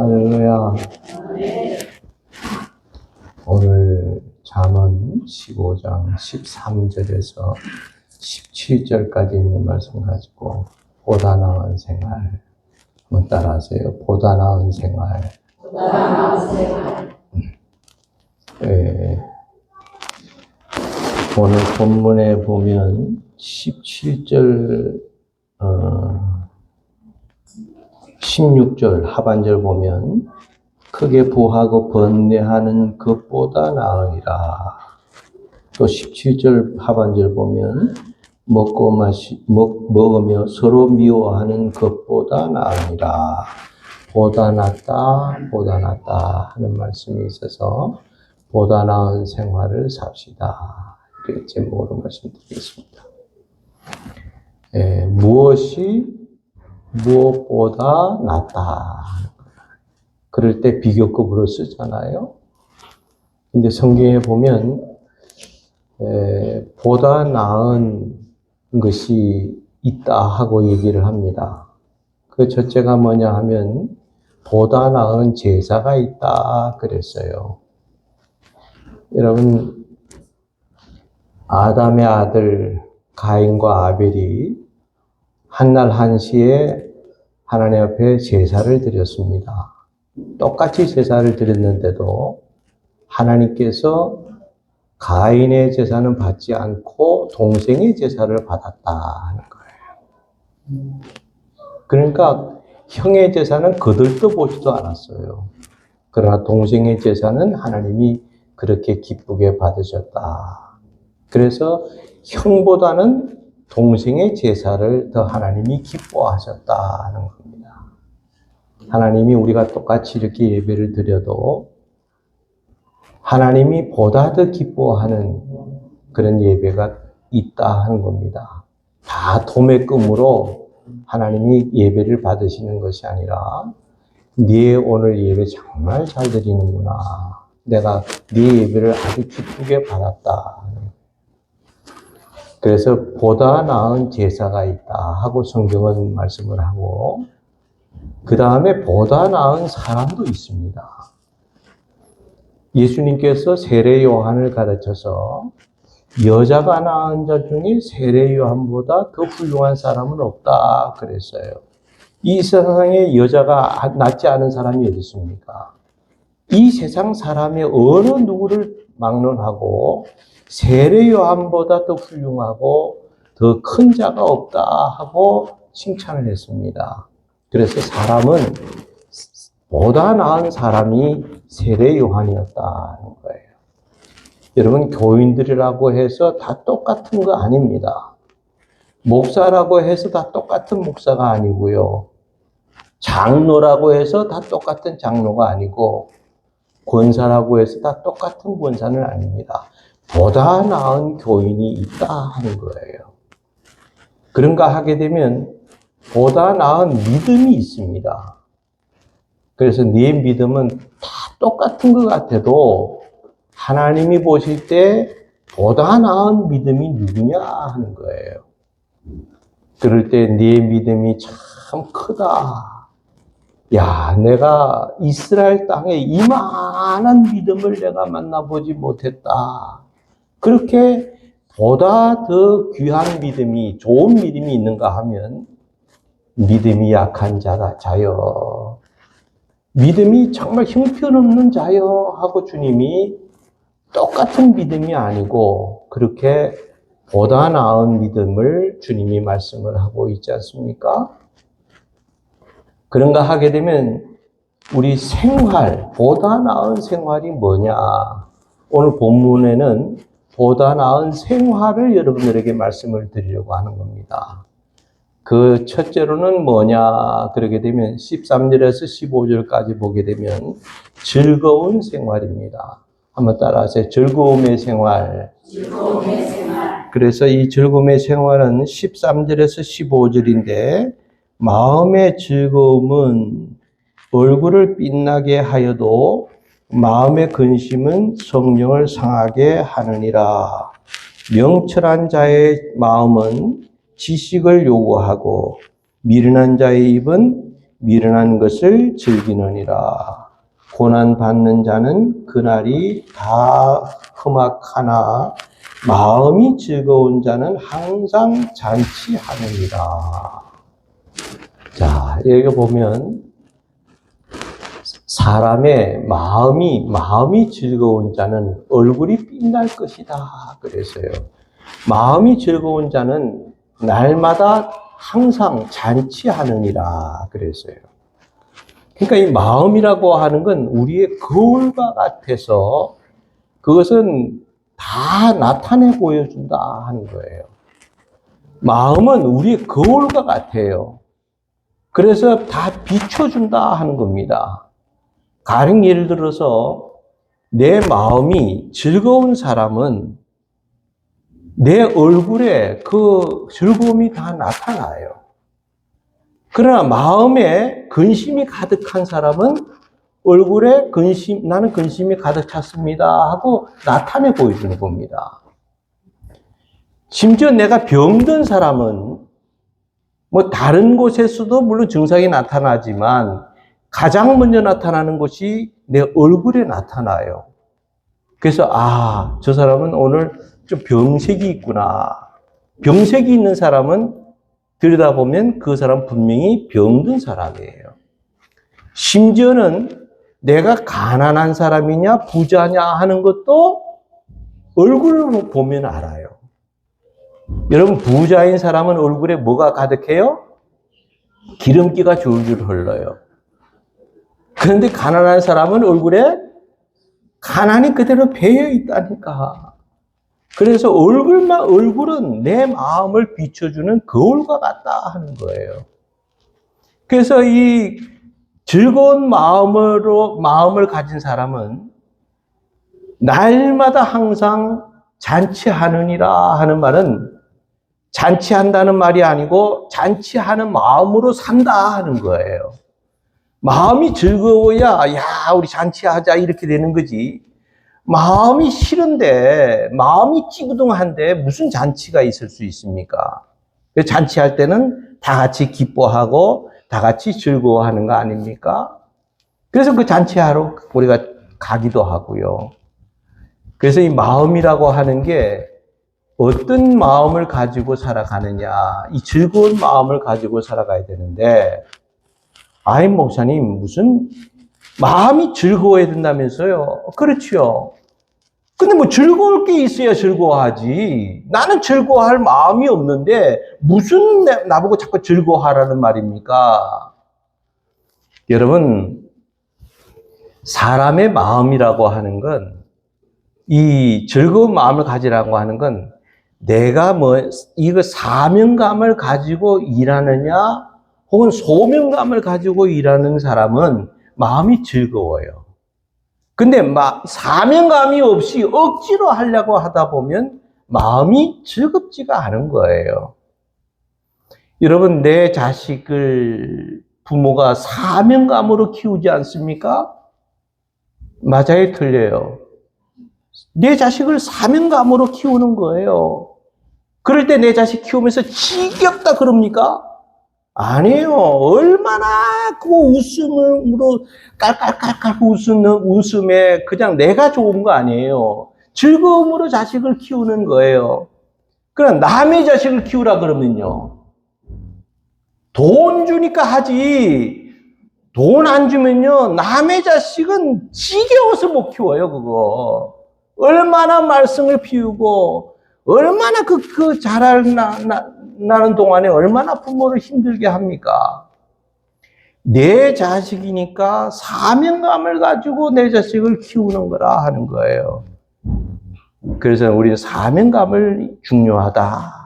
할렐루야. 오늘 잠언 15장 13절에서 17절까지 있는 말씀 가지고 보다 나은 생활 한번 따라하세요. 보다 나은 생활. 보다 나은 생활. 오늘 본문에 보면 17절 16절 하반절 보면 크게 부하고 번뇌하는 것보다 나으니라. 또 17절 하반절 보면 먹으며 서로 미워하는 것보다 나으니라. 보다 낫다 하는 말씀이 있어서 보다 나은 생활을 삽시다. 이렇게 제목으로 말씀드리겠습니다. 무엇이 무엇보다 낫다. 그럴 때 비교급으로 쓰잖아요. 근데 성경에 보면 보다 나은 것이 있다 하고 얘기를 합니다. 그 첫째가 뭐냐 하면 보다 나은 제사가 있다 그랬어요. 여러분, 아담의 아들 가인과 아벨이 한날 한시에 하나님 앞에 제사를 드렸습니다. 똑같이 제사를 드렸는데도 하나님께서 가인의 제사는 받지 않고 동생의 제사를 받았다 하는 거예요. 그러니까 형의 제사는 거들떠보지도 않았어요. 그러나 동생의 제사는 하나님이 그렇게 기쁘게 받으셨다. 그래서 형보다는 동생의 제사를 더 하나님이 기뻐하셨다는 겁니다. 하나님이 우리가 똑같이 이렇게 예배를 드려도 하나님이 보다 더 기뻐하는 그런 예배가 있다 하는 겁니다. 다 도매금으로 하나님이 예배를 받으시는 것이 아니라 네 오늘 예배 정말 잘 드리는구나. 내가 네 예배를 아주 기쁘게 받았다. 그래서 보다 나은 제사가 있다 하고 성경은 말씀을 하고 그 다음에 보다 나은 사람도 있습니다. 예수님께서 세례 요한을 가르쳐서 여자가 낳은 자 중에 세례 요한보다 더 훌륭한 사람은 없다 그랬어요. 이 세상에 여자가 낳지 않은 사람이 어디 있습니까? 이 세상 사람의 어느 누구를 막론하고 세례 요한보다 더 훌륭하고 더 큰 자가 없다 하고 칭찬을 했습니다. 그래서 사람은 보다 나은 사람이 세례 요한이었다는 거예요. 여러분, 교인들이라고 해서 다 똑같은 거 아닙니다. 목사라고 해서 다 똑같은 목사가 아니고요. 장로라고 해서 다 똑같은 장로가 아니고 권사라고 해서 다 똑같은 권사는 아닙니다. 보다 나은 교인이 있다 하는 거예요. 그런가 하게 되면 보다 나은 믿음이 있습니다. 그래서 네 믿음은 다 똑같은 것 같아도 하나님이 보실 때 보다 나은 믿음이 누구냐 하는 거예요. 그럴 때 네 믿음이 참 크다. 야, 내가 이스라엘 땅에 이만한 믿음을 내가 만나보지 못했다. 그렇게 보다 더 귀한 믿음이, 좋은 믿음이 있는가 하면 믿음이 약한 자여. 믿음이 정말 형편없는 자여 하고 주님이 똑같은 믿음이 아니고 그렇게 보다 나은 믿음을 주님이 말씀을 하고 있지 않습니까? 그런가 하게 되면 우리 생활, 보다 나은 생활이 뭐냐? 오늘 본문에는 보다 나은 생활을 여러분들에게 말씀을 드리려고 하는 겁니다. 그 첫째로는 뭐냐? 그러게 되면 13절에서 15절까지 보게 되면 즐거운 생활입니다. 한번 따라하세요. 즐거움의 생활. 즐거움의 생활. 그래서 이 즐거움의 생활은 13절에서 15절인데 마음의 즐거움은 얼굴을 빛나게 하여도 마음의 근심은 성령을 상하게 하느니라. 명철한 자의 마음은 지식을 요구하고 미련한 자의 입은 미련한 것을 즐기느니라. 고난 받는 자는 그날이 다 험악하나 마음이 즐거운 자는 항상 잔치하느니라. 자, 여기 보면 사람의 마음이 즐거운 자는 얼굴이 빛날 것이다. 그랬어요. 마음이 즐거운 자는 날마다 항상 잔치하느니라. 그랬어요. 그러니까 이 마음이라고 하는 건 우리의 거울과 같아서 그것은 다 나타내 보여준다 하는 거예요. 마음은 우리의 거울과 같아요. 그래서 다 비춰준다 하는 겁니다. 가령 예를 들어서 내 마음이 즐거운 사람은 내 얼굴에 그 즐거움이 다 나타나요. 그러나 마음에 근심이 가득한 사람은 얼굴에 나는 근심이 가득 찼습니다 하고 나타내 보여주는 겁니다. 심지어 내가 병든 사람은 뭐 다른 곳에서도 물론 증상이 나타나지만 가장 먼저 나타나는 것이 내 얼굴에 나타나요. 그래서 저 사람은 오늘 좀 병색이 있구나. 병색이 있는 사람은 들여다보면 그 사람 분명히 병든 사람이에요. 심지어는 내가 가난한 사람이냐 부자냐 하는 것도 얼굴로 보면 알아요. 여러분, 부자인 사람은 얼굴에 뭐가 가득해요? 기름기가 줄줄 흘러요. 그런데 가난한 사람은 얼굴에 가난이 그대로 배어 있다니까. 그래서 얼굴은 내 마음을 비춰주는 거울과 같다 하는 거예요. 그래서 이 즐거운 마음을 가진 사람은 날마다 항상 잔치하느니라 하는 말은 잔치한다는 말이 아니고 잔치하는 마음으로 산다 하는 거예요. 마음이 즐거워야 우리 잔치하자 이렇게 되는 거지. 마음이 싫은데 마음이 찌부둥한데 무슨 잔치가 있을 수 있습니까? 잔치할 때는 다 같이 기뻐하고 다 같이 즐거워하는 거 아닙니까? 그래서 그 잔치하러 우리가 가기도 하고요. 그래서 이 마음이라고 하는 게 어떤 마음을 가지고 살아가느냐, 이 즐거운 마음을 가지고 살아가야 되는데, 목사님, 무슨 마음이 즐거워야 된다면서요? 그렇지요. 근데 뭐 즐거울 게 있어야 즐거워하지. 나는 즐거워할 마음이 없는데 무슨 나보고 자꾸 즐거워하라는 말입니까? 여러분, 사람의 마음이라고 하는 건, 이 즐거운 마음을 가지라고 하는 건 내가 이거 사명감을 가지고 일하느냐 혹은 소명감을 가지고 일하는 사람은 마음이 즐거워요. 근데 사명감이 없이 억지로 하려고 하다 보면 마음이 즐겁지가 않은 거예요. 여러분, 내 자식을 부모가 사명감으로 키우지 않습니까? 맞아요, 틀려요? 내 자식을 사명감으로 키우는 거예요. 그럴 때 내 자식 키우면서 지겹다 그럽니까? 아니에요. 얼마나 그 웃음으로 깔깔깔깔 웃는 웃음에 그냥 내가 좋은 거 아니에요. 즐거움으로 자식을 키우는 거예요. 그럼 남의 자식을 키우라 그러면요. 돈 주니까 하지. 돈 안 주면요. 남의 자식은 지겨워서 못 키워요, 그거. 얼마나 말썽을 피우고, 얼마나 그 자라나는 동안에 얼마나 부모를 힘들게 합니까? 내 자식이니까 사명감을 가지고 내 자식을 키우는 거라 하는 거예요. 그래서 우리는 사명감을 중요하다.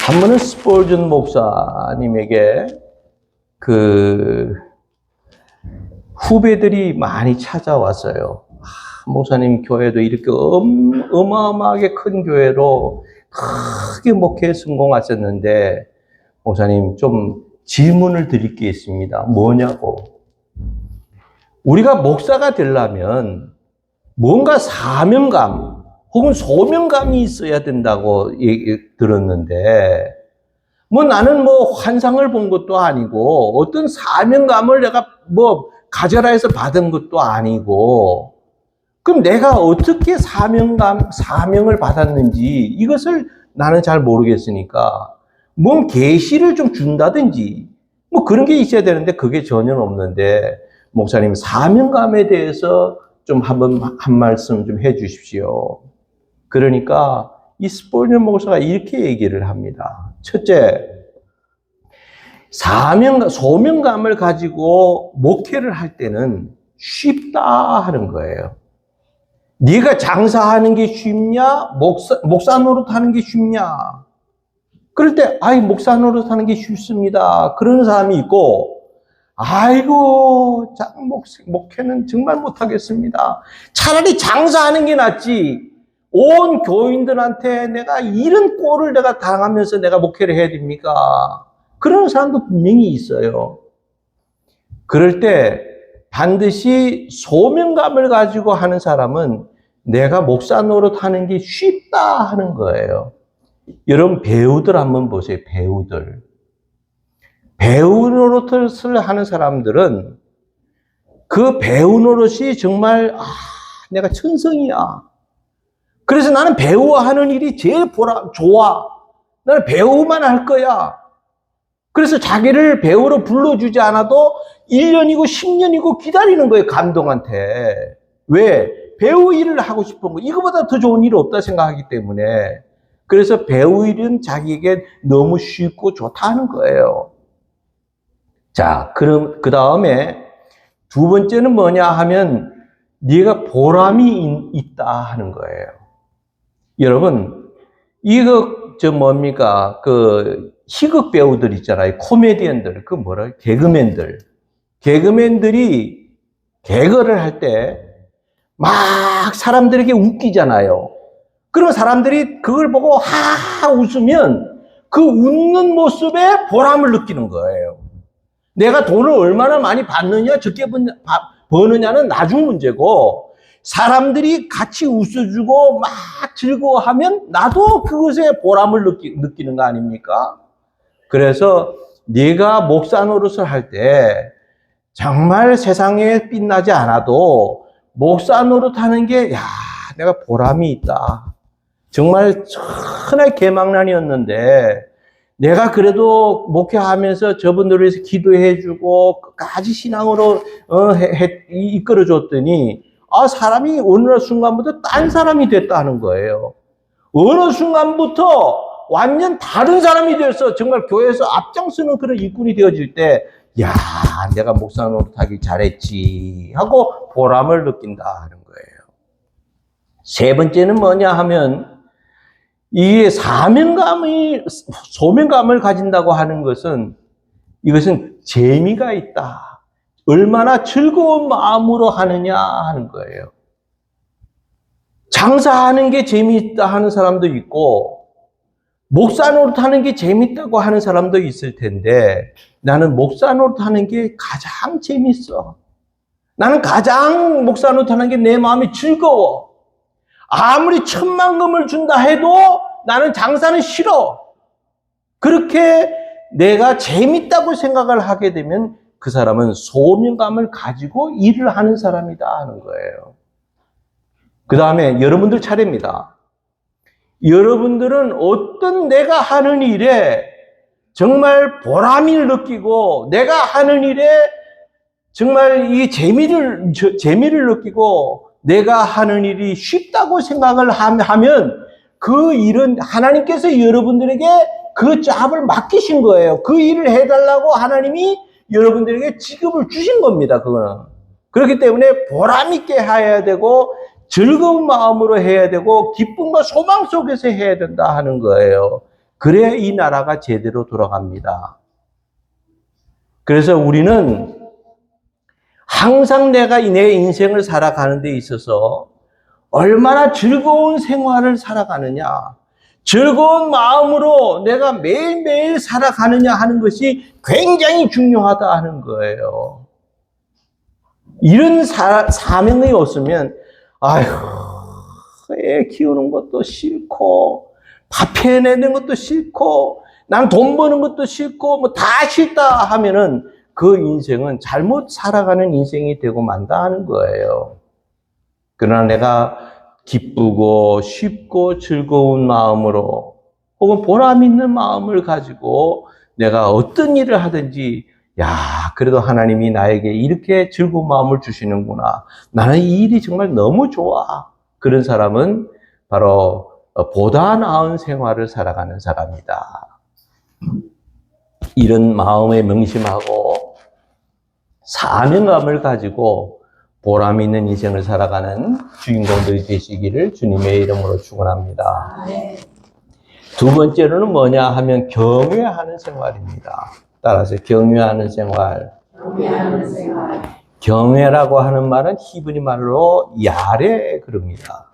한 번은 스폴전 목사님에게 후배들이 많이 찾아왔어요. 목사님 교회도 이렇게 어마어마하게 큰 교회로 크게 목회에 성공하셨는데 목사님 좀 질문을 드릴 게 있습니다. 뭐냐고. 우리가 목사가 되려면 뭔가 사명감 혹은 소명감이 있어야 된다고 들었는데 뭐 나는 뭐 환상을 본 것도 아니고 어떤 사명감을 내가 뭐 가져라 해서 받은 것도 아니고 그럼 내가 어떻게 사명을 받았는지 이것을 나는 잘 모르겠으니까 뭔 계시를 좀 준다든지 뭐 그런 게 있어야 되는데 그게 전혀 없는데 목사님 사명감에 대해서 좀 한 말씀 좀 해 주십시오. 그러니까 이 스폴전 목사가 이렇게 얘기를 합니다. 첫째, 소명감을 가지고 목회를 할 때는 쉽다 하는 거예요. 네가 장사하는 게 쉽냐? 목사 노릇하는 게 쉽냐? 그럴 때 목사 노릇하는 게 쉽습니다. 그런 사람이 있고 아이고 목회는 정말 못하겠습니다. 차라리 장사하는 게 낫지. 온 교인들한테 내가 이런 꼴을 내가 당하면서 내가 목회를 해야 됩니까? 그런 사람도 분명히 있어요. 그럴 때 반드시 소명감을 가지고 하는 사람은 내가 목사 노릇하는 게 쉽다 하는 거예요. 여러분 배우들 한번 보세요. 배우 노릇을 하는 사람들은 그 배우 노릇이 정말 내가 천성이야. 그래서 나는 배우하는 일이 제일 좋아. 나는 배우만 할 거야. 그래서 자기를 배우로 불러주지 않아도 1년이고 10년이고 기다리는 거예요, 감독한테. 왜? 배우 일을 하고 싶은 거. 이거보다 더 좋은 일이 없다 생각하기 때문에. 그래서 배우 일은 자기에게 너무 쉽고 좋다는 거예요. 자, 그럼 그 다음에 두 번째는 뭐냐 하면 네가 보람이 있다 하는 거예요. 여러분, 이거 뭡니까? 그 희극 배우들 있잖아요. 코미디언들, 개그맨들이 개그를 할 때 막 사람들에게 웃기잖아요. 그럼 사람들이 그걸 보고 하하 웃으면 그 웃는 모습에 보람을 느끼는 거예요. 내가 돈을 얼마나 많이 받느냐, 적게 버느냐는 나중 문제고 사람들이 같이 웃어주고 막 즐거워하면 나도 그것에 보람을 느끼는 거 아닙니까? 그래서 네가 목사 노릇을 할 때 정말 세상에 빛나지 않아도 목사 노릇하는 게 내가 보람이 있다. 정말 천하의 개망난이었는데 내가 그래도 목회하면서 저분들을 위해서 기도해주고 끝까지 신앙으로 이끌어줬더니 사람이 어느 순간부터 딴 사람이 됐다는 거예요. 어느 순간부터 완전 다른 사람이 돼서 정말 교회에서 앞장서는 그런 일꾼이 되어질 때 내가 목사 노릇하기 잘했지 하고 보람을 느낀다 하는 거예요. 세 번째는 뭐냐 하면 이 소명감을 가진다고 하는 것은 이것은 재미가 있다. 얼마나 즐거운 마음으로 하느냐 하는 거예요. 장사하는 게 재미있다 하는 사람도 있고 목사 노릇하는 게 재밌다고 하는 사람도 있을 텐데 나는 목사 노릇하는 게 가장 재밌어. 나는 가장 목사 노릇하는 게 내 마음이 즐거워. 아무리 10,000,000금을 준다 해도 나는 장사는 싫어. 그렇게 내가 재밌다고 생각을 하게 되면 그 사람은 소명감을 가지고 일을 하는 사람이다 하는 거예요. 그 다음에 여러분들 차례입니다. 여러분들은 어떤 내가 하는 일에 정말 보람을 느끼고 내가 하는 일에 정말 이 재미를 느끼고 내가 하는 일이 쉽다고 생각을 하면 그 일은 하나님께서 여러분들에게 그 잡을 맡기신 거예요. 그 일을 해달라고 하나님이 여러분들에게 직업을 주신 겁니다. 그거는. 그렇기 때문에 보람 있게 해야 되고 즐거운 마음으로 해야 되고 기쁨과 소망 속에서 해야 된다 하는 거예요. 그래야 이 나라가 제대로 돌아갑니다. 그래서 우리는 항상 내가 내 인생을 살아가는 데 있어서 얼마나 즐거운 생활을 살아가느냐, 즐거운 마음으로 내가 매일매일 살아가느냐 하는 것이 굉장히 중요하다 하는 거예요. 이런 사명이 없으면 애 키우는 것도 싫고 밥 해내는 것도 싫고 난 돈 버는 것도 싫고 뭐 다 싫다 하면은 그 인생은 잘못 살아가는 인생이 되고 만다 하는 거예요. 그러나 내가 기쁘고 쉽고 즐거운 마음으로 혹은 보람 있는 마음을 가지고 내가 어떤 일을 하든지 그래도 하나님이 나에게 이렇게 즐거운 마음을 주시는구나. 나는 이 일이 정말 너무 좋아. 그런 사람은 바로 보다 나은 생활을 살아가는 사람이다. 이런 마음에 명심하고 사명감을 가지고 보람 있는 인생을 살아가는 주인공들이 되시기를 주님의 이름으로 축원합니다. 두 번째로는 뭐냐 하면 경외하는 생활입니다. 따라서 경외하는 생활. 경외라고 하는 말은 히브리 말로 야레 그럽니다.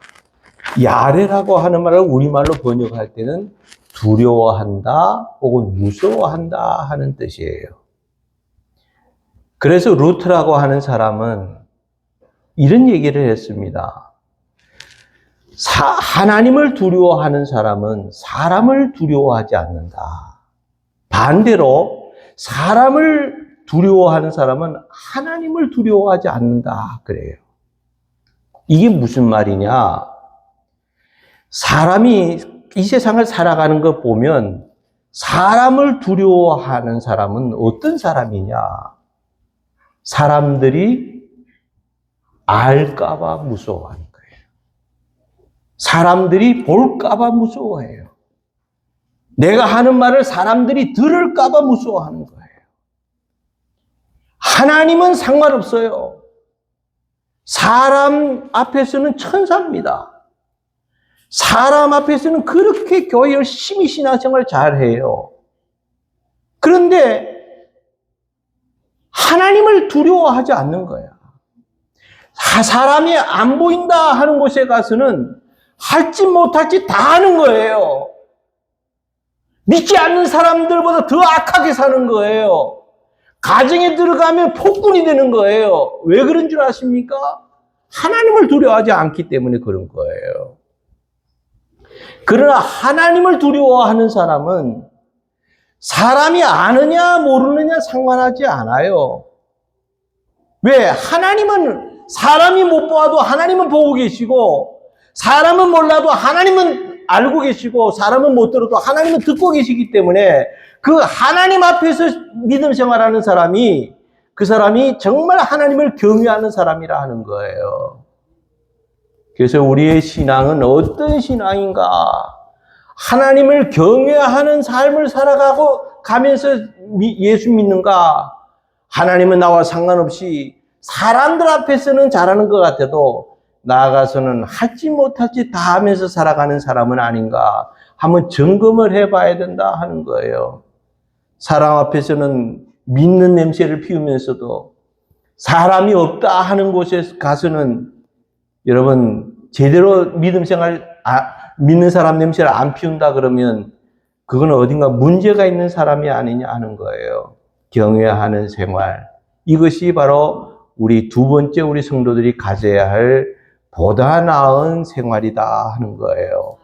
야레라고 하는 말을 우리말로 번역할 때는 두려워한다 혹은 무서워한다 하는 뜻이에요. 그래서 루트라고 하는 사람은 이런 얘기를 했습니다. 하나님을 두려워하는 사람은 사람을 두려워하지 않는다. 반대로 사람을 두려워하는 사람은 하나님을 두려워하지 않는다. 그래요. 이게 무슨 말이냐? 사람이 이 세상을 살아가는 거 보면 사람을 두려워하는 사람은 어떤 사람이냐? 사람들이 알까봐 무서워하는 거예요. 사람들이 볼까봐 무서워해요. 내가 하는 말을 사람들이 들을까봐 무서워하는 거예요. 하나님은 상관없어요. 사람 앞에서는 천사입니다. 사람 앞에서는 그렇게 교회 열심히 신앙생활 잘해요. 그런데 하나님을 두려워하지 않는 거야. 사람이 안 보인다 하는 곳에 가서는 할지 못할지 다 하는 거예요. 믿지 않는 사람들보다 더 악하게 사는 거예요. 가정에 들어가면 폭군이 되는 거예요. 왜 그런 줄 아십니까? 하나님을 두려워하지 않기 때문에 그런 거예요. 그러나 하나님을 두려워하는 사람은 사람이 아느냐 모르느냐 상관하지 않아요. 왜? 하나님은 사람이 못 보아도 하나님은 보고 계시고 사람은 몰라도 하나님은 알고 계시고 사람은 못 들어도 하나님은 듣고 계시기 때문에 그 하나님 앞에서 믿음 생활하는 사람이 그 사람이 정말 하나님을 경외하는 사람이라 하는 거예요. 그래서 우리의 신앙은 어떤 신앙인가? 하나님을 경외하는 삶을 살아가고 가면서 예수 믿는가? 하나님은 나와 상관없이 사람들 앞에서는 잘하는 것 같아도 나아가서는 할지 못할지 다 하면서 살아가는 사람은 아닌가? 한번 점검을 해봐야 된다 하는 거예요. 사람 앞에서는 믿는 냄새를 피우면서도 사람이 없다 하는 곳에 가서는 여러분 제대로 믿는 사람 냄새를 안 피운다 그러면 그건 어딘가 문제가 있는 사람이 아니냐 하는 거예요. 경외하는 생활. 이것이 바로 우리 두 번째 우리 성도들이 가져야 할 보다 나은 생활이다 하는 거예요.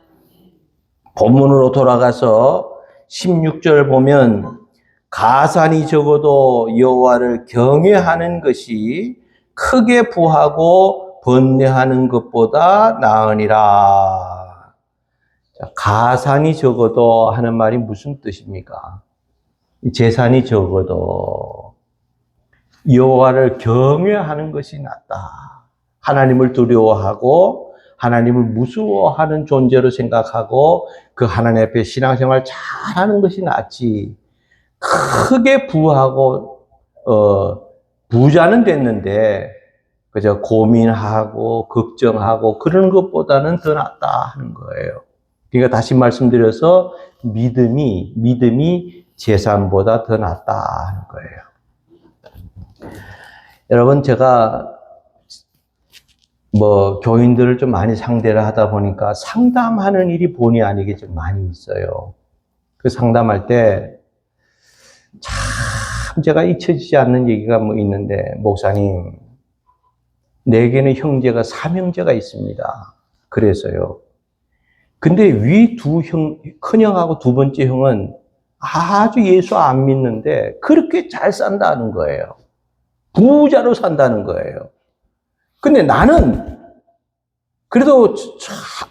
본문으로 돌아가서 16절 보면 가산이 적어도 여호와를 경외하는 것이 크게 부하고 번뇌하는 것보다 나으니라. 가산이 적어도 하는 말이 무슨 뜻입니까? 재산이 적어도 여호와를 경외하는 것이 낫다. 하나님을 두려워하고 하나님을 무서워하는 존재로 생각하고 그 하나님 앞에 신앙생활 잘하는 것이 낫지. 크게 부하고 부자는 됐는데 그저 고민하고 걱정하고 그런 것보다는 더 낫다 하는 거예요. 그러니까 다시 말씀드려서 믿음이 재산보다 더 낫다 하는 거예요. 여러분 제가 교인들을 좀 많이 상대를 하다 보니까 상담하는 일이 본의 아니게 좀 많이 있어요. 그 상담할 때 참 제가 잊혀지지 않는 얘기가 있는데, 목사님, 내게는 형제가 3형제가 있습니다. 그래서요. 근데 위 두 형, 큰형하고 두 번째 형은 아주 예수 안 믿는데 그렇게 잘 산다는 거예요. 부자로 산다는 거예요. 근데 나는 그래도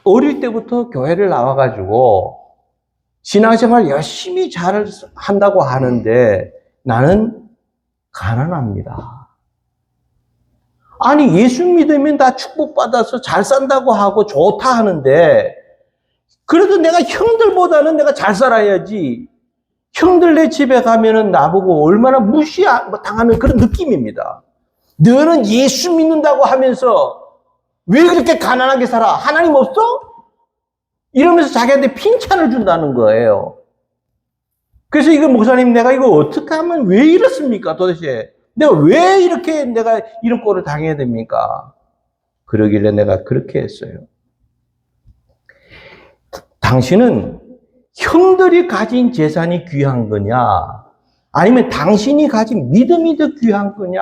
어릴 때부터 교회를 나와가지고 신앙생활 열심히 잘 한다고 하는데 나는 가난합니다. 아니, 예수 믿으면 다 축복받아서 잘 산다고 하고 좋다 하는데 그래도 내가 형들보다는 내가 잘 살아야지. 형들 내 집에 가면은 나보고 얼마나 무시당하는 그런 느낌입니다. 너는 예수 믿는다고 하면서 왜 그렇게 가난하게 살아? 하나님 없어? 이러면서 자기한테 칭찬을 준다는 거예요. 그래서 이거 목사님 내가 이거 어떻게 하면 왜 이렇습니까? 도대체 내가 왜 이렇게 내가 이런 꼴을 당해야 됩니까? 그러길래 내가 그렇게 했어요. 당신은 형들이 가진 재산이 귀한 거냐? 아니면 당신이 가진 믿음이 더 귀한 거냐?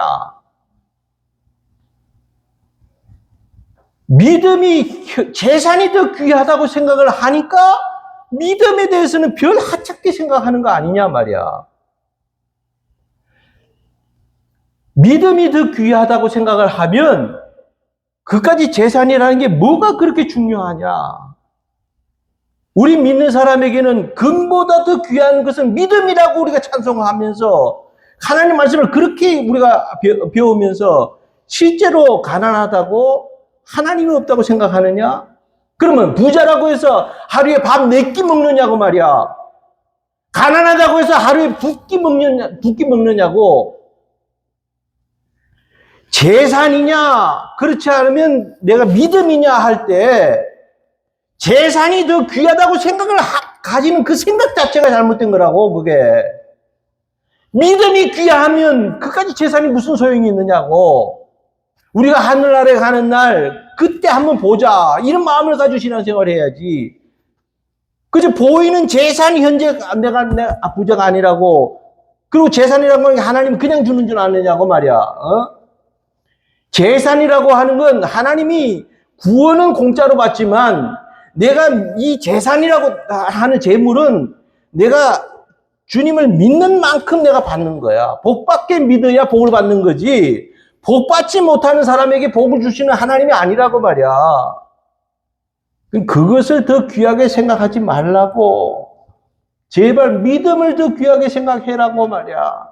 믿음이, 재산이 더 귀하다고 생각을 하니까 믿음에 대해서는 별 하찮게 생각하는 거 아니냐 말이야. 믿음이 더 귀하다고 생각을 하면 그까지 재산이라는 게 뭐가 그렇게 중요하냐? 우리 믿는 사람에게는 금보다 더 귀한 것은 믿음이라고 우리가 찬송하면서 하나님 말씀을 그렇게 우리가 배우면서 실제로 가난하다고 하나님이 없다고 생각하느냐? 그러면 부자라고 해서 하루에 밥 4끼 먹느냐고 말이야. 가난하다고 해서 하루에 2끼 먹느냐고. 재산이냐, 그렇지 않으면 내가 믿음이냐 할 때 재산이 더 귀하다고 생각을 가지는 그 생각 자체가 잘못된 거라고, 그게. 믿음이 귀하면 그까지 재산이 무슨 소용이 있느냐고. 우리가 하늘나라에 가는 날 그때 한번 보자 이런 마음을 가지고 신앙생활을 해야지. 그저 보이는 재산이 현재 내가 부자가 아니라고. 그리고 재산이라는 건 하나님 그냥 주는 줄 아느냐고 말이야. 재산이라고 하는 건 하나님이 구원은 공짜로 받지만 내가 이 재산이라고 하는 재물은 내가 주님을 믿는 만큼 내가 받는 거야. 복 받게 믿어야 복을 받는 거지. 복 받지 못하는 사람에게 복을 주시는 하나님이 아니라고 말이야. 그것을 더 귀하게 생각하지 말라고. 제발 믿음을 더 귀하게 생각해라고 말이야.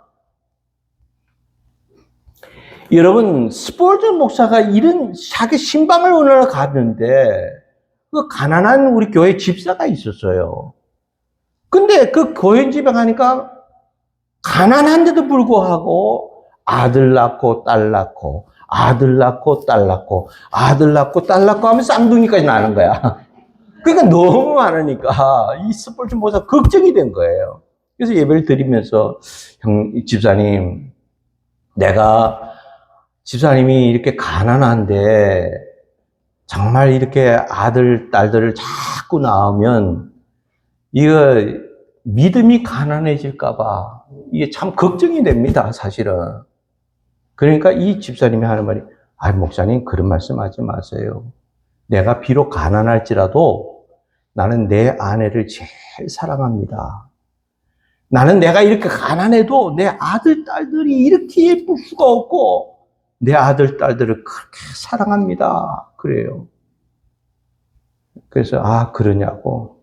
여러분, 스폴전 목사가 이런 자기 신방을 어느 날 갔는데 그 가난한 우리 교회 집사가 있었어요. 근데 그 교회 집에 가니까 가난한데도 불구하고 아들 낳고 딸 낳고 아들 낳고 딸 낳고 아들 낳고 딸 낳고 하면 쌍둥이까지 나는 거야. 그러니까 너무 많으니까 이 스폴전 목사가 걱정이 된 거예요. 그래서 예배를 드리면서 집사님, 내가 집사님이 이렇게 가난한데 정말 이렇게 아들, 딸들을 자꾸 낳으면 이거 믿음이 가난해질까봐 이게 참 걱정이 됩니다, 사실은. 그러니까 이 집사님이 하는 말이, 목사님 그런 말씀 하지 마세요. 내가 비록 가난할지라도 나는 내 아내를 제일 사랑합니다. 나는 내가 이렇게 가난해도 내 아들, 딸들이 이렇게 예쁠 수가 없고 내 아들, 딸들을 그렇게 사랑합니다. 그래요. 그래서, 그러냐고.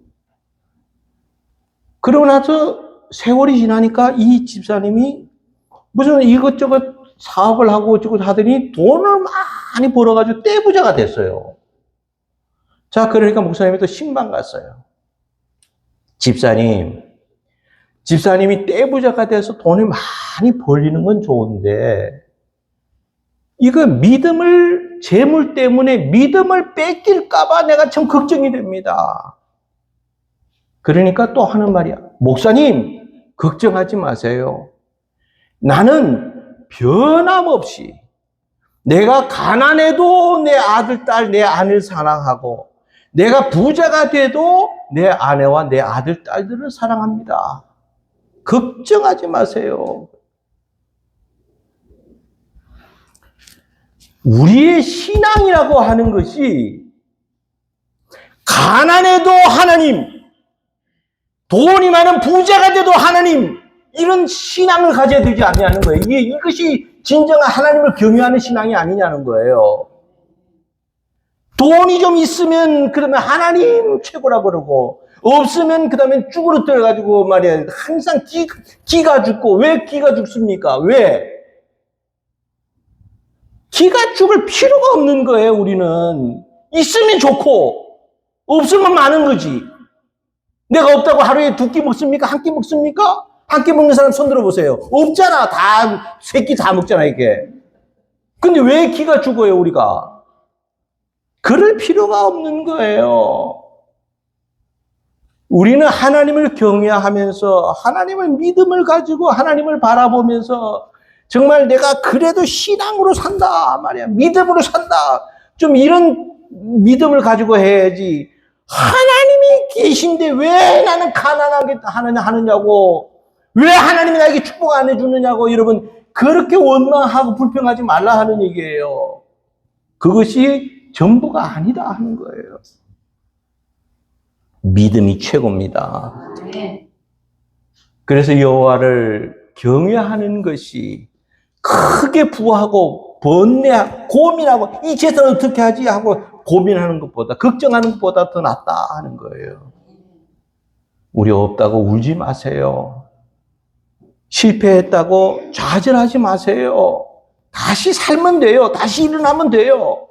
그러고 나서 세월이 지나니까 이 집사님이 무슨 이것저것 사업을 하고 어쩌고 하더니 돈을 많이 벌어가지고 떼부자가 됐어요. 자, 그러니까 목사님이 또 신방 갔어요. 집사님이 떼부자가 돼서 돈을 많이 벌리는 건 좋은데 이거 재물 때문에 믿음을 뺏길까봐 내가 참 걱정이 됩니다. 그러니까 또 하는 말이야. 목사님, 걱정하지 마세요. 나는 변함없이 내가 가난해도 내 아들, 딸, 내 아내를 사랑하고 내가 부자가 돼도 내 아내와 내 아들, 딸들을 사랑합니다. 걱정하지 마세요. 우리의 신앙이라고 하는 것이 가난해도 하나님, 돈이 많은 부자가 돼도 하나님, 이런 신앙을 가져야 되지 않냐는 거예요. 이것이 진정한 하나님을 경외하는 신앙이 아니냐는 거예요. 돈이 좀 있으면 그러면 하나님 최고라 그러고, 없으면 그 다음에 쭈그러뜨려가지고 말이야, 항상 기가 죽고. 왜 기가 죽습니까? 왜? 기가 죽을 필요가 없는 거예요. 우리는 있으면 좋고 없으면 많은 거지. 내가 없다고 하루에 2끼 먹습니까? 1끼 먹습니까? 1끼 먹는 사람 손 들어보세요. 없잖아. 다 3끼 다 먹잖아 이게. 근데 왜 기가 죽어요 우리가? 그럴 필요가 없는 거예요. 우리는 하나님을 경외하면서 하나님을 믿음을 가지고 하나님을 바라보면서 정말 내가 그래도 신앙으로 산다 말이야. 믿음으로 산다. 좀 이런 믿음을 가지고 해야지. 하나님이 계신데 왜 나는 가난하게 하느냐고. 왜 하나님이 나에게 축복 안 해주느냐고. 여러분 그렇게 원망하고 불평하지 말라 하는 얘기예요. 그것이 전부가 아니다 하는 거예요. 믿음이 최고입니다. 그래서 여호와를 경외하는 것이 크게 부하고 번뇌하고 고민하고 이 재산을 어떻게 하지 하고 고민하는 것보다 걱정하는 것보다 더 낫다 하는 거예요. 우리 없다고 울지 마세요. 실패했다고 좌절하지 마세요. 다시 살면 돼요. 다시 일어나면 돼요.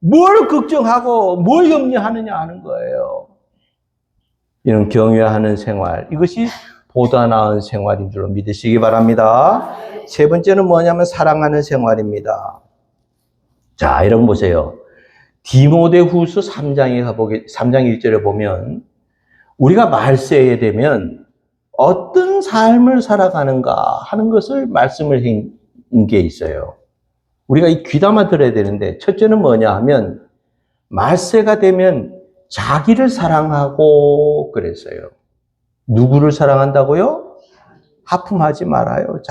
뭘 걱정하고 뭘 염려하느냐 하는 거예요. 이런 경외하는 생활, 이것이 보다 나은 생활인 줄로 믿으시기 바랍니다. 세 번째는 뭐냐면 사랑하는 생활입니다. 자, 여러분 보세요. 디모데후서 3장 1절에 보면 우리가 말세에 되면 어떤 삶을 살아가는가 하는 것을 말씀을 한 게 있어요. 우리가 이 귀담아 들어야 되는데 첫째는 뭐냐 하면 말세가 되면 자기를 사랑하고 그랬어요. 누구를 사랑한다고요? 하품하지 말아요.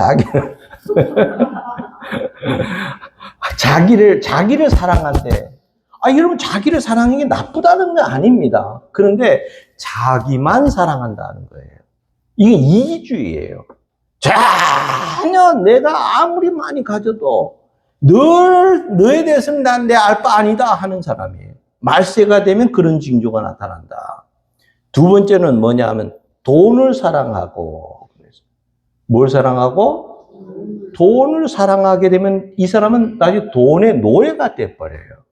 자기를 사랑한대. 여러분 자기를 사랑하는 게 나쁘다는 게 아닙니다. 그런데 자기만 사랑한다는 거예요. 이게 이기주의예요. 전혀 내가 아무리 많이 가져도 너에 대해서는 난 내 알 바 아니다 하는 사람이에요. 말세가 되면 그런 징조가 나타난다. 두 번째는 뭐냐 하면 돈을 사랑하고, 뭘 사랑하고? 돈을 사랑하게 되면 이 사람은 나중에 돈의 노예가 돼버려요.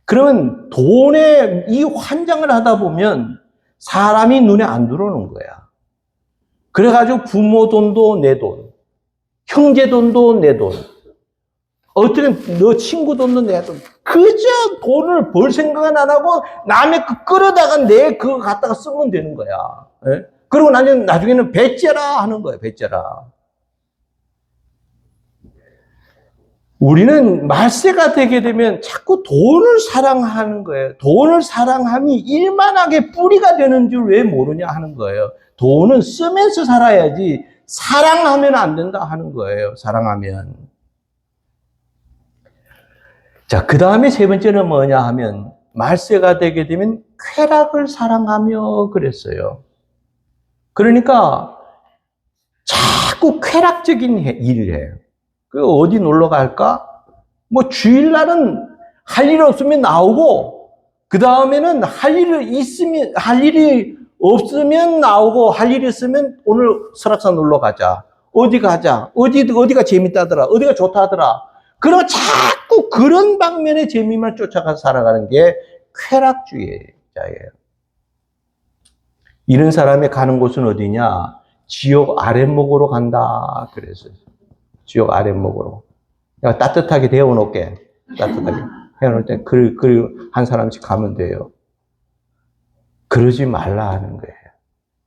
그러면 돈의 이 환장을 하다 보면 사람이 눈에 안 들어오는 거야. 그래가지고 부모 돈도 내 돈, 형제 돈도 내 돈, 어떻게 너 친구 돈도 내 돈, 그저 돈을 벌 생각은 안 하고 남의 그 끌어다가 내 그거 갖다가 쓰면 되는 거야. 예? 그리고 나중에는 배째라 하는 거예요. 배째라. 우리는 말세가 되게 되면 자꾸 돈을 사랑하는 거예요. 돈을 사랑함이 일만하게 뿌리가 되는 줄 왜 모르냐 하는 거예요. 돈은 쓰면서 살아야지 사랑하면 안 된다 하는 거예요. 사랑하면. 자, 그 다음에 세 번째는 뭐냐 하면 말세가 되게 되면 쾌락을 사랑하며 그랬어요. 그러니까 자꾸 쾌락적인 일을 해요. 그 어디 놀러 갈까? 뭐 주일날은 할 일 없으면 나오고, 그 다음에는 할 일이 없으면 나오고, 할 일이 있으면 오늘 설악산 놀러 가자. 어디 가자. 어디가 재밌다더라. 어디가 좋다더라. 그러면 자꾸 그런 방면의 재미만 쫓아가서 살아가는 게 쾌락주의자예요. 이런 사람이 가는 곳은 어디냐? 지옥 아랫목으로 간다. 그랬어요. 지옥 아랫목으로. 내가 따뜻하게 데워놓게. 따뜻하게 데워놓을 때 한 사람씩 가면 돼요. 그러지 말라 하는 거예요.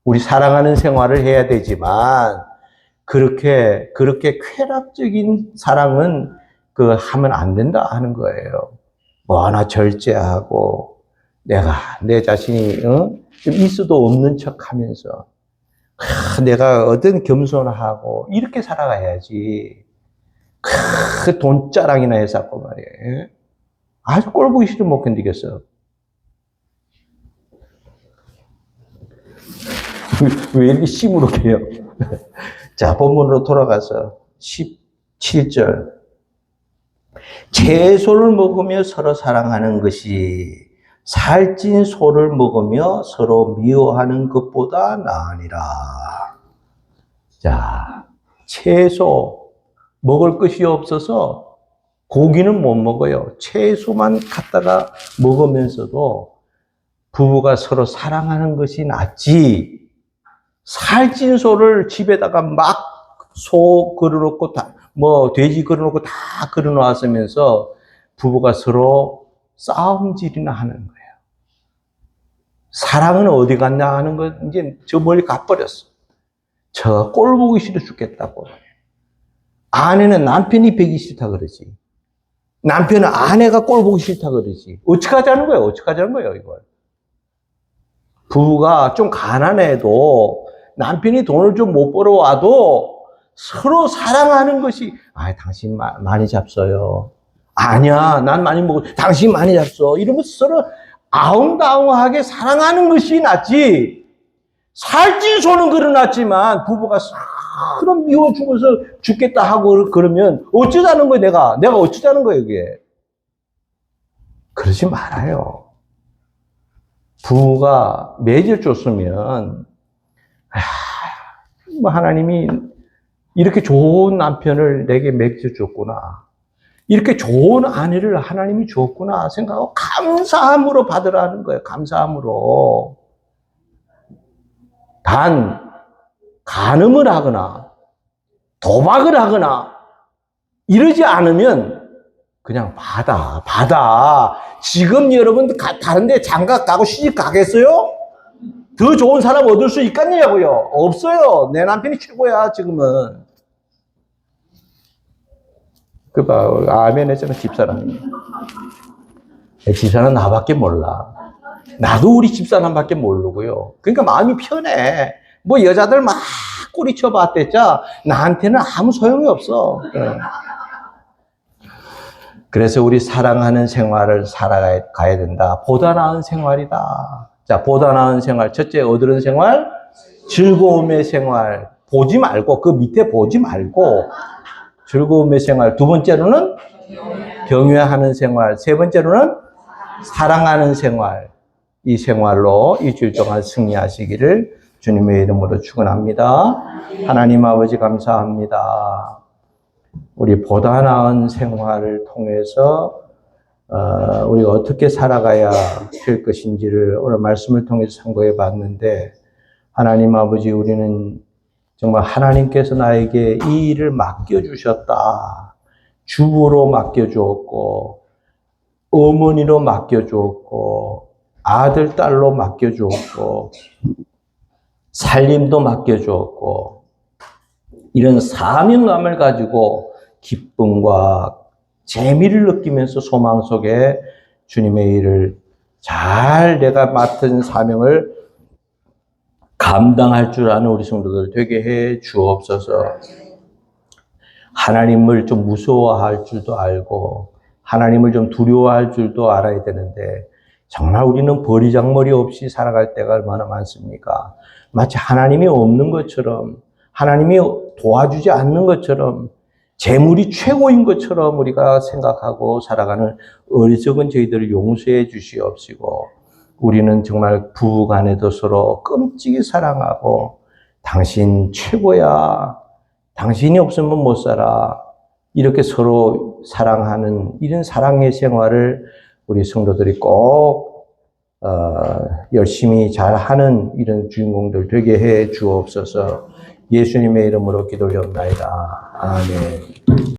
우리 사랑하는 생활을 해야 되지만 그렇게 쾌락적인 사랑은 하면 안 된다 하는 거예요. 뭐 하나 절제하고 내 자신이 좀 있어도 없는 척하면서 내가 어떤 겸손하고 이렇게 살아가야지. 돈자랑이나 해서 말이에요. 아주 꼴보기 싫으면 못 견디겠어. 왜 이렇게 시무룩해요? 자, 본문으로 돌아가서 17절. 채소를 먹으며 서로 사랑하는 것이 살찐 소를 먹으며 서로 미워하는 것보다 나으니라. 자, 채소 먹을 것이 없어서 고기는 못 먹어요. 채소만 갖다가 먹으면서도 부부가 서로 사랑하는 것이 낫지. 살찐 소를 집에다가 막 소 걸어놓고 돼지 걸어놓고 다 걸어놓았으면서 부부가 서로 싸움질이나 하는 거예요. 사랑은 어디 갔냐 하는 건 이제 저 멀리 가버렸어. 저 꼴 보기 싫어 죽겠다고. 아내는 남편이 배기 싫다 그러지. 남편은 아내가 꼴 보기 싫다 그러지. 어떻게 하자는 거예요? 어떻게 하자는 거예요, 이걸? 부부가 좀 가난해도 남편이 돈을 좀 못 벌어와도 서로 사랑하는 것이, 당신 많이 잡숴요. 아니야, 난 많이 먹어. 당신 많이 잡숴. 이러면서 서로 아웅다웅하게 사랑하는 것이 낫지. 살찐 소는 그러놨지만 부부가 서로 미워 죽어서 죽겠다 하고 그러면 어쩌자는 거예요, 내가 어쩌자는 거예요, 이게. 그러지 말아요. 부부가 맺을 줬으면, 하나님이 이렇게 좋은 남편을 내게 맺어줬구나. 이렇게 좋은 아내를 하나님이 줬구나 생각하고 감사함으로 받으라는 거예요. 감사함으로. 단, 간음을 하거나, 도박을 하거나, 이러지 않으면 그냥 받아. 지금 여러분 다른 데 장가 가고 시집 가겠어요? 더 좋은 사람 얻을 수 있겠냐고요? 없어요. 내 남편이 최고야, 지금은. 아멘 했잖아, 집사람이. 집사람 나밖에 몰라. 나도 우리 집사람밖에 모르고요. 그러니까 마음이 편해. 여자들 막 꼬리쳐 봤댔자 나한테는 아무 소용이 없어. 그래서 우리 사랑하는 생활을 살아가야 된다. 보다 나은 생활이다. 자, 보다 나은 생활. 첫째, 어디른 생활? 즐거움의 생활. 보지 말고, 그 밑에 보지 말고, 즐거움의 생활. 두 번째로는 경외하는 생활. 세 번째로는 사랑하는 생활. 이 생활로 일주일 동안 승리하시기를 주님의 이름으로 축원합니다. 하나님 아버지 감사합니다. 우리 보다 나은 생활을 통해서 우리가 어떻게 살아가야 될 것인지를 오늘 말씀을 통해서 참고해 봤는데, 하나님 아버지, 우리는 정말 하나님께서 나에게 이 일을 맡겨주셨다. 주부로 맡겨주었고, 어머니로 맡겨주었고, 아들, 딸로 맡겨주었고, 살림도 맡겨주었고, 이런 사명감을 가지고 기쁨과 재미를 느끼면서 소망 속에 주님의 일을 잘 내가 맡은 사명을 감당할 줄 아는 우리 성도들 되게 해 주옵소서. 하나님을 좀 무서워할 줄도 알고 하나님을 좀 두려워할 줄도 알아야 되는데, 정말 우리는 버리장머리 없이 살아갈 때가 얼마나 많습니까? 마치 하나님이 없는 것처럼, 하나님이 도와주지 않는 것처럼, 재물이 최고인 것처럼 우리가 생각하고 살아가는 어리석은 저희들을 용서해 주시옵시고, 우리는 정말 부부간에도 서로 끔찍이 사랑하고, 당신 최고야, 당신이 없으면 못 살아, 이렇게 서로 사랑하는 이런 사랑의 생활을 우리 성도들이 꼭 열심히 잘하는 이런 주인공들 되게 해 주옵소서. 예수님의 이름으로 기도 올려옵나이다. 아멘.